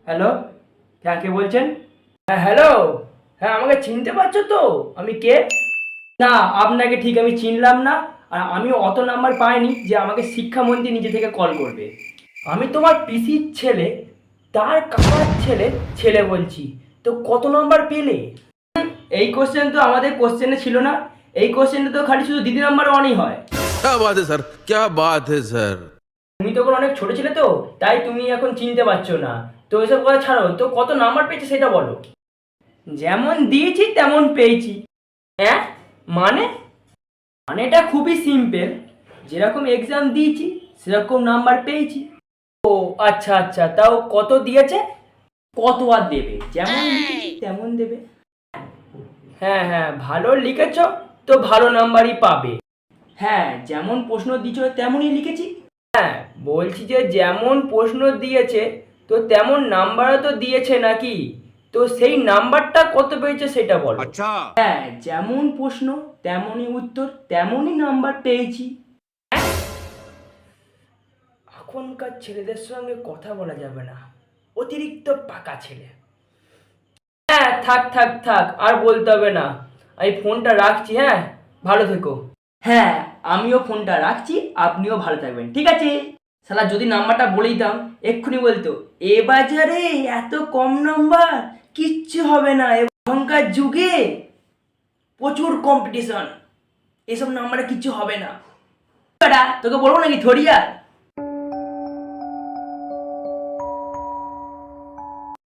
Hello, হ্যাঁ কে বলছেন? হ্যাঁ হ্যালো, হ্যাঁ আমাকে চিনতে পারছো তো? আমি কে? না, আপনাকে ঠিক আমি চিনলাম না। আর আমি অত নাম্বার পাইনি যে আমাকে শিক্ষামন্ত্রী নিজে থেকে কল করবে। আমি তোমার পিসির ছেলে, তার কাকার ছেলে, ছেলে বলছি। তো কত নাম্বার পেলে? এই কোশ্চেন তো আমাদের কোশ্চেনে ছিল না। এই কোশ্চেনটা তো খালি শুধু দিদি নাম্বার ওয়ানই হয়। क्या बात है सर, क्या बात है सर। তুমি তখন অনেক ছোট ছিলে তো, তাই তুমি এখন চিনতে পারছো না। তো এসব কথা ছাড়ো, তো কত নাম্বার পেয়েছে সেটা বলো। যেমন দিয়েছি তেমন পেয়েছি। হ্যাঁ, মানে মানেটা খুবই সিম্পল। যেরকম এক্সাম দিয়েছি সেরকম নাম্বার পেয়েছি। ও আচ্ছা আচ্ছা, তাও কত দিয়েছে? কত আর দেবে, যেমন লিখেছি তেমন দেবে। হ্যাঁ হ্যাঁ, ভালো লিখেছ তো ভালো নাম্বারই পাবে। হ্যাঁ, যেমন প্রশ্ন দিয়েছ তেমনই লিখেছি। হ্যাঁ, বলছি যে যেমন প্রশ্ন দিয়েছে তো তেমন নাম্বারও তো দিয়েছে নাকি? তো সেই নাম্বারটা কত পেয়েছে সেটা বলো। अच्छा। হ্যাঁ, যেমন প্রশ্ন তেমনই উত্তর, তেমনই নাম্বার পেয়েছি। এখনকার ছেলেদের সঙ্গে কথা বলা যাবে না, অতিরিক্ত পাকা ছেলে। হ্যাঁ থাক থাক থাক, আর বলতে হবে না। আমি ফোনটা রাখছি, হ্যাঁ ভালো থেকো। হ্যাঁ, আমিও ফোনটা রাখছি, আপনিও ভালো থাকবেন, ঠিক আছে? শালা যদি নাম্বারটা বলে দিতাম এক্ষুনি বলতো এ বাজারে এত কম নাম্বার কিচ্ছু হবে না, এখনকার যুগে প্রচুর কম্পিটিশন, এসব নাম্বারে কিচ্ছু হবে না। তোকে বলবো নাকি থরিয়া?